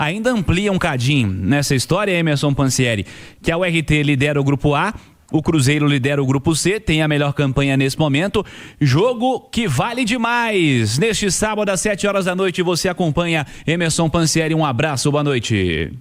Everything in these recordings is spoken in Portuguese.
ainda amplia um cadinho nessa história, Emerson Pansieri, que a URT lidera o Grupo A, o Cruzeiro lidera o Grupo C, tem a melhor campanha nesse momento. Jogo que vale demais. Neste sábado, às 7 horas da noite, você acompanha Emerson Pansieri. Um abraço, boa noite.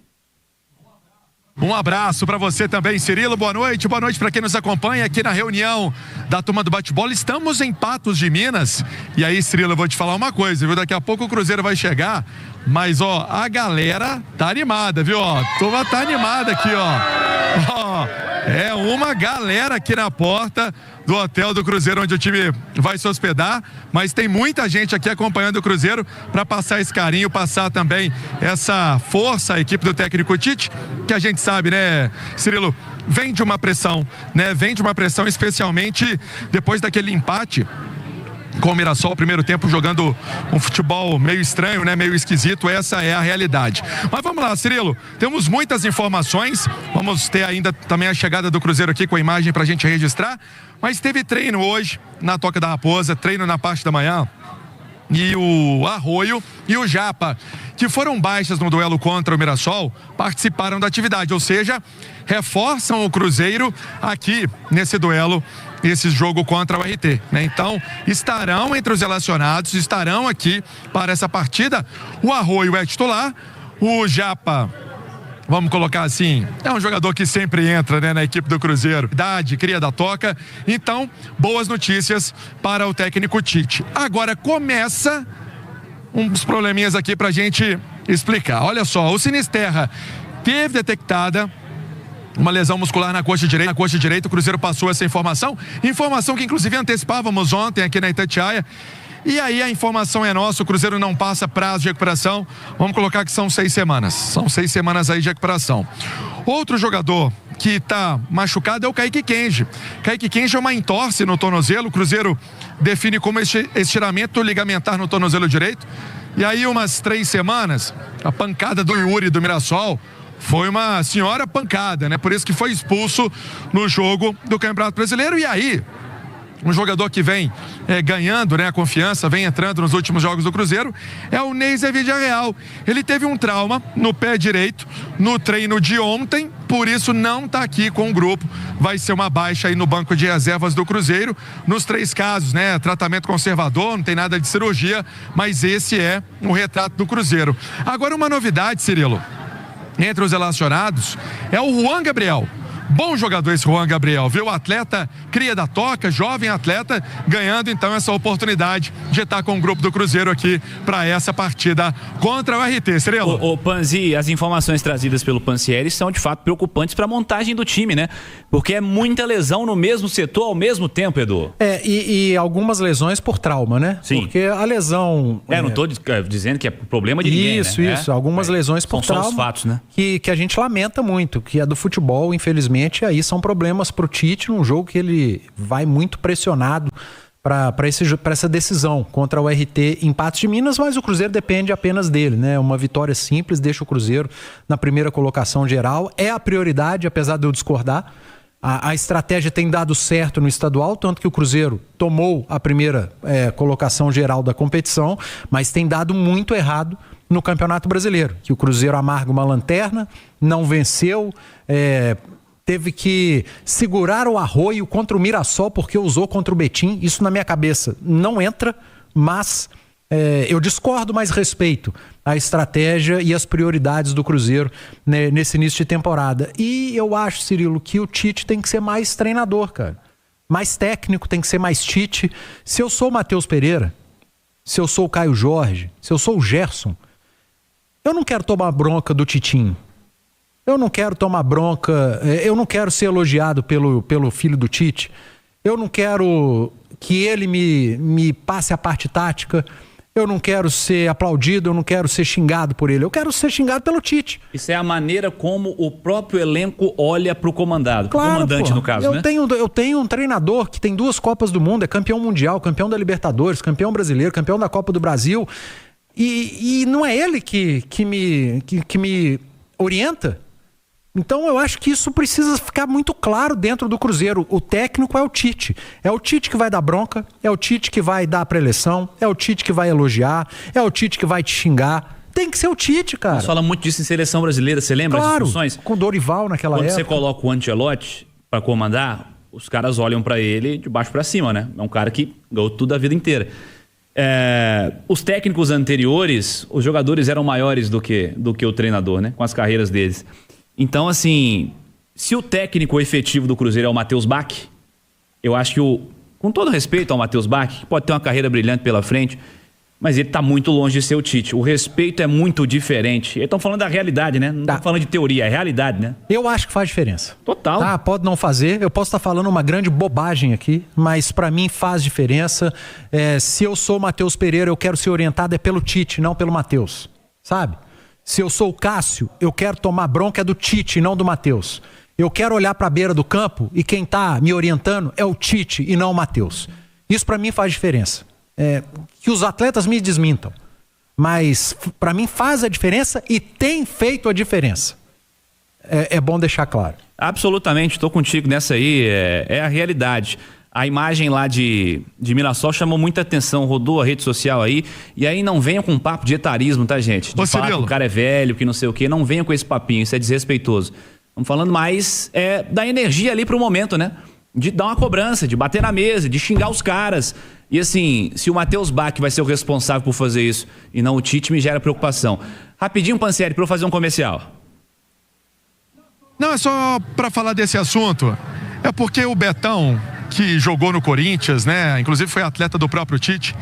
Um abraço para você também, Cirilo. Boa noite para quem nos acompanha aqui na reunião da turma do bate-bola. Estamos em Patos de Minas. E aí, Cirilo, eu vou te falar uma coisa, viu? Daqui a pouco o Cruzeiro vai chegar, mas ó, a galera tá animada, viu? Ó, a turma tá animada aqui, ó. É uma galera aqui na porta do hotel do Cruzeiro, onde o time vai se hospedar, mas tem muita gente aqui acompanhando o Cruzeiro para passar esse carinho, passar também essa força à equipe do técnico Tite, que a gente sabe, né, Cirilo, vem de uma pressão, né? Vem de uma pressão, especialmente depois daquele empate com o Mirassol, primeiro tempo jogando um futebol meio estranho, né? Meio esquisito, essa é a realidade. Mas vamos lá, Cirilo, temos muitas informações, vamos ter ainda também a chegada do Cruzeiro aqui com a imagem pra gente registrar, mas teve treino hoje na Toca da Raposa, treino na parte da manhã, e o Arroio e o Japa, que foram baixas no duelo contra o Mirassol, participaram da atividade, ou seja, reforçam o Cruzeiro aqui nesse duelo, esse jogo contra o RT, né? Então, estarão entre os relacionados, estarão aqui para essa partida. O Arroio é titular, o Japa, vamos colocar assim, é um jogador que sempre entra, né, na equipe do Cruzeiro, idade, cria da toca. Então, boas notícias para o técnico Tite. Agora começa uns probleminhas aqui pra gente explicar. Olha só, o Sinisterra teve detectada uma lesão muscular na coxa direita, o Cruzeiro passou essa informação que inclusive antecipávamos ontem aqui na Itatiaia. E aí a informação é nossa, o Cruzeiro não passa prazo de recuperação, vamos colocar que são 6 semanas. São 6 semanas aí de recuperação. Outro jogador que está machucado é o Kaique Kenji. Kaique Kenji é uma entorse no tornozelo, o Cruzeiro define como estiramento ligamentar no tornozelo direito. E aí umas 3 semanas, a pancada do Yuri do Mirassol foi uma senhora pancada, né? Por isso que foi expulso no jogo do Campeonato Brasileiro. E aí, um jogador que vem ganhando, né, a confiança, vem entrando nos últimos jogos do Cruzeiro, é o Neiser Villarreal. Ele teve um trauma no pé direito no treino de ontem, por isso não está aqui com o grupo. Vai ser uma baixa aí no banco de reservas do Cruzeiro. Nos 3 casos, né, tratamento conservador, não tem nada de cirurgia, mas esse é o retrato do Cruzeiro. Agora uma novidade, Cirilo, entre os relacionados, é o Juan Gabriel. Bom jogador esse Juan Gabriel, viu? Atleta, cria da toca, jovem atleta, ganhando então essa oportunidade de estar com o grupo do Cruzeiro aqui para essa partida contra o RT. Cirilo. O Panzi, as informações trazidas pelo Pansieri são de fato preocupantes para a montagem do time, né? Porque é muita lesão no mesmo setor ao mesmo tempo, Edu. E algumas lesões por trauma, né? Sim. Porque a lesão... não estou dizendo que é problema de ninguém, Isso, né? isso. Algumas lesões por trauma. São os fatos, né? Que a gente lamenta muito, que é do futebol, infelizmente. Aí são problemas para o Tite num jogo que ele vai muito pressionado para essa decisão contra o RT em Patos de Minas, mas o Cruzeiro depende apenas dele, né? Uma vitória simples deixa o Cruzeiro na primeira colocação geral, é a prioridade, apesar de eu discordar. A estratégia tem dado certo no estadual, tanto que o Cruzeiro tomou a primeira colocação geral da competição, mas tem dado muito errado no Campeonato Brasileiro, que o Cruzeiro amarga uma lanterna, não venceu, teve que segurar o Arroio contra o Mirassol porque usou contra o Betim. Isso na minha cabeça não entra, mas eu discordo, mas respeito a estratégia e as prioridades do Cruzeiro, né, nesse início de temporada. E eu acho, Cirilo, que o Tite tem que ser mais treinador, cara. Mais técnico, tem que ser mais Tite. Se eu sou o Matheus Pereira, se eu sou o Caio Jorge, se eu sou o Gerson, eu não quero tomar bronca do Titinho. Eu não quero tomar bronca, eu não quero ser elogiado pelo filho do Tite, eu não quero que ele me passe a parte tática, eu não quero ser aplaudido, eu não quero ser xingado por ele, eu quero ser xingado pelo Tite. Isso é a maneira como o próprio elenco olha pro comandante, no caso, eu né? Eu tenho um treinador que tem 2 Copas do Mundo, é campeão mundial, campeão da Libertadores, campeão brasileiro, campeão da Copa do Brasil, e não é ele que me orienta. Então eu acho que isso precisa ficar muito claro dentro do Cruzeiro. O técnico é o Tite. É o Tite que vai dar bronca, é o Tite que vai dar a preleção, é o Tite que vai elogiar, é o Tite que vai te xingar. Tem que ser o Tite, cara. Nós falamos muito disso em seleção brasileira, você lembra? Claro, das discussões? com Dorival naquela Quando época. você coloca o Ancelotti pra comandar, os caras olham pra ele de baixo pra cima, né? É um cara que ganhou tudo a vida inteira. Os técnicos anteriores, os jogadores eram maiores do que o treinador, né? Com as carreiras deles. Então, assim, se o técnico efetivo do Cruzeiro é o Matheus Bach, eu acho que com todo respeito ao Matheus Bach, que pode ter uma carreira brilhante pela frente, mas ele está muito longe de ser o Tite. O respeito é muito diferente. Eles estão falando da realidade, né? Não estão falando de teoria, é realidade, né? Eu acho que faz diferença. Total. Tá, pode não fazer. Eu posso estar falando uma grande bobagem aqui, mas para mim faz diferença. Se eu sou o Matheus Pereira, eu quero ser orientado pelo Tite, não pelo Matheus. Sabe? Se eu sou o Cássio, eu quero tomar bronca do Tite, não do Matheus. Eu quero olhar para a beira do campo e quem está me orientando é o Tite e não o Matheus. Isso para mim faz diferença. Que os atletas me desmintam, mas para mim faz a diferença e tem feito a diferença. É bom deixar claro. Absolutamente, estou contigo nessa aí, é a realidade. A imagem lá de Mirassol chamou muita atenção, rodou a rede social aí, e aí não venham com papo de etarismo, tá, gente? De falar que o cara é velho, que não sei o quê, não venham com esse papinho, isso é desrespeitoso. Estamos falando mais da energia ali pro momento, né? De dar uma cobrança, de bater na mesa, de xingar os caras. E assim, se o Matheus Bach vai ser o responsável por fazer isso e não o Tite, me gera preocupação. Rapidinho, Pansieri, para eu fazer um comercial. Não, é só para falar desse assunto. É porque o Betão, que jogou no Corinthians, né? Inclusive foi atleta do próprio Tite.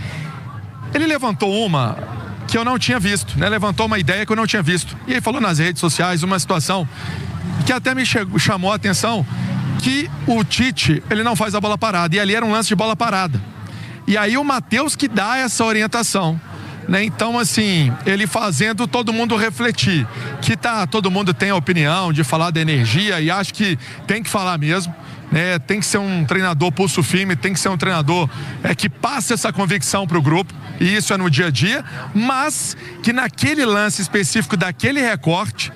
Ele levantou uma que eu não tinha visto, né? Levantou uma ideia que eu não tinha visto. E ele falou nas redes sociais uma situação que até me chamou a atenção, que o Tite, ele não faz a bola parada. E ali era um lance de bola parada. E aí o Matheus que dá essa orientação, né? Então, assim, ele fazendo todo mundo refletir. Que todo mundo tem a opinião de falar da energia e acho que tem que falar mesmo, né? Tem que ser um treinador pulso firme, tem que ser um treinador que passe essa convicção para o grupo. E isso é no dia a dia, mas que naquele lance específico daquele recorte,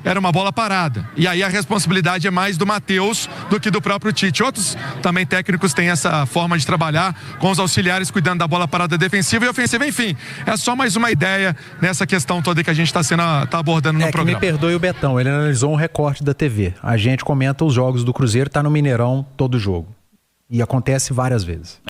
era uma bola parada. E aí a responsabilidade é mais do Matheus do que do próprio Tite. Outros também técnicos têm essa forma de trabalhar com os auxiliares cuidando da bola parada defensiva e ofensiva. Enfim, é só mais uma ideia nessa questão toda que a gente está abordando no programa. Me perdoe o Betão, ele analisou um recorte da TV. A gente comenta os jogos do Cruzeiro, tá no Mineirão todo jogo. E acontece várias vezes.